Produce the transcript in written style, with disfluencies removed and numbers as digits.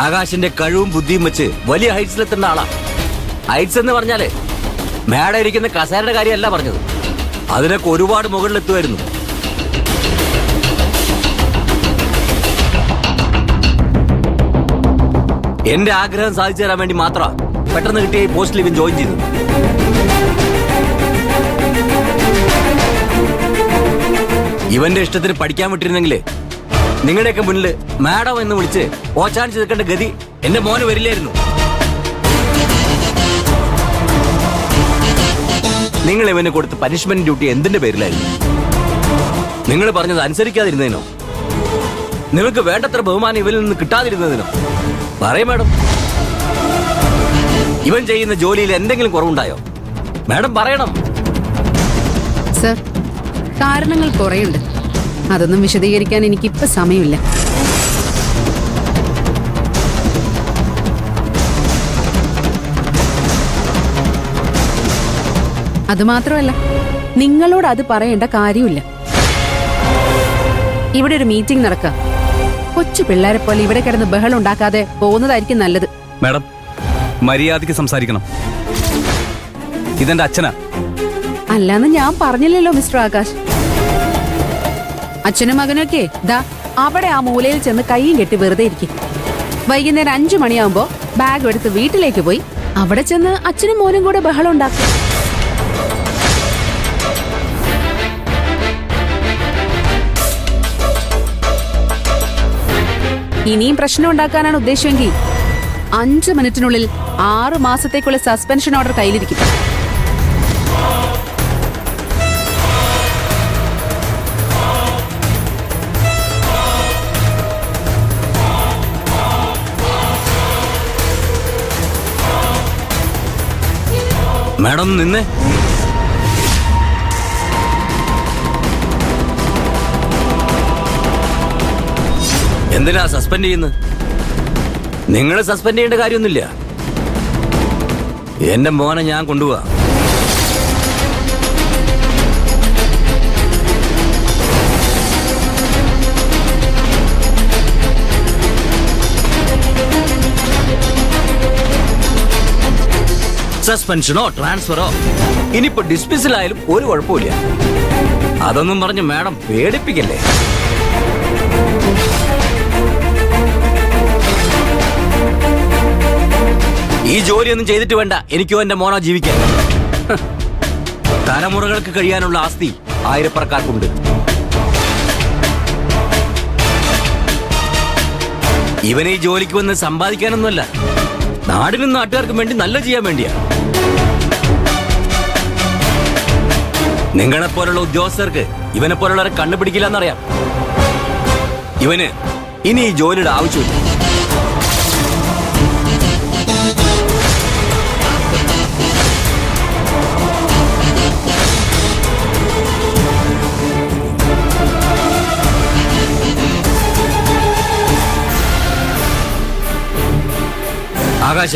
ആകാശിന്റെ കഴിവും ബുദ്ധിയും വെച്ച് വലിയ ഹൈറ്റ്സിലെത്തുന്ന ആളാ. ഹൈറ്റ്സ് എന്ന് പറഞ്ഞാലേ മേട ഇരിക്കുന്ന കസേരയുടെ കാര്യമല്ല പറഞ്ഞത്, അതിനൊക്കെ ഒരുപാട് മുകളിലെത്തുമായിരുന്നു. എന്റെ ആഗ്രഹം സാധിച്ചു തരാൻ വേണ്ടി മാത്രമാ പെട്ടെന്ന് കിട്ടിയ ഈ പോസ്റ്റിൽ ഇവൻ ജോയിൻ ചെയ്തു. ഇവന്റെ ഇഷ്ടത്തിന് പഠിക്കാൻ വിട്ടിരുന്നെങ്കിലേ നിങ്ങളുടെയൊക്കെ മുന്നിൽ മാഡം എന്ന് വിളിച്ച് ഓച്ചാനിച്ച് നിൽക്കേണ്ട ഗതി എന്റെ മോന് വരില്ലായിരുന്നു. നിങ്ങൾ ഇവന് കൊടുത്ത പനിഷ്മെന്റ് ഡ്യൂട്ടി എന്തിന്റെ പേരിലായിരുന്നു? നിങ്ങൾ പറഞ്ഞത് അനുസരിക്കാതിരുന്നതിനോ? നിങ്ങൾക്ക് വേണ്ടത്ര ബഹുമാനം ഇവനിൽ നിന്ന് കിട്ടാതിരുന്നതിനോ? പറയും മാഡം, ഇവൻ ചെയ്യുന്ന ജോലിയിൽ എന്തെങ്കിലും കുറവുണ്ടായോ? മാഡം പറയണം. സർ, കാരണങ്ങൾ കുറേയുണ്ട്. അതൊന്നും വിശദീകരിക്കാൻ എനിക്കിപ്പോ സമയമില്ല. അതുമാത്രമല്ല, നിങ്ങളോട് അത് പറയേണ്ട കാര്യമില്ല. ഇവിടെ ഒരു മീറ്റിംഗ് നടക്കാം. കൊച്ചു പിള്ളേരെ പോലെ ഇവിടെ കിടന്ന് ബഹളം ഉണ്ടാക്കാതെ പോകുന്നതായിരിക്കും നല്ലത്. മാഡം, മര്യാദയ്ക്ക് സംസാരിക്കണം. ഇതെന്റെ അച്ഛനാ. അല്ലാന്ന് ഞാൻ പറഞ്ഞില്ലല്ലോ മിസ്റ്റർ ആകാശ്. അച്ഛനും മകനൊക്കെ ദാ അവിടെ ആ മൂലയിൽ ചെന്ന് കൈയും കെട്ടി വെറുതെ ഇരിക്കും. വൈകുന്നേരം 5 മണിയാവുമ്പോ ബാഗ് എടുത്ത് വീട്ടിലേക്ക് പോയി അവിടെ ചെന്ന് അച്ഛനും മോനും കൂടെ ബഹളം ഉണ്ടാക്കും. ഇനിയും പ്രശ്നം ഉണ്ടാക്കാനാണ് ഉദ്ദേശമെങ്കിൽ 5 മിനിറ്റിനുള്ളിൽ 6 മാസത്തേക്കുള്ള സസ്പെൻഷൻ ഓർഡർ കയ്യിലിരിക്കും. മാഡം നിന്നെ. എന്തിനാ സസ്പെൻഡ് ചെയ്യുന്നത്? നിങ്ങൾ സസ്പെൻഡ് ചെയ്യേണ്ട കാര്യമൊന്നുമില്ല. എന്റെ മോനെ ഞാൻ കൊണ്ടുപോവാ. സസ്പെൻഷനോ ട്രാൻസ്ഫറോ ഇനിയിപ്പോ ഡിസ്മിസലായാലും ഒരു കുഴപ്പമില്ല. അതൊന്നും പറഞ്ഞ് മാഡം പേടിപ്പിക്കല്ലേ. ഈ ജോലിയൊന്നും ചെയ്തിട്ട് വേണ്ട എനിക്കോ എന്റെ മോനോ ജീവിക്കാൻ. തലമുറകൾക്ക് കഴിയാനുള്ള ആസ്തി ആയിരപ്പറക്കാർക്കുണ്ട്. ഇവനെ ഈ ജോലിക്ക് വന്ന് സമ്പാദിക്കാനൊന്നുമല്ല, നാടിനും നാട്ടുകാർക്കും വേണ്ടി നല്ല ചെയ്യാൻ വേണ്ടിയാ. നിങ്ങളെപ്പോലുള്ള ഉദ്യോഗസ്ഥർക്ക് ഇവനെ പോലുള്ളവരെ കണ്ടുപിടിക്കില്ല എന്നറിയാം. ഇവന് ഇനി ഈ ജോലിയുടെ ആവശ്യമില്ല. ആകാശ,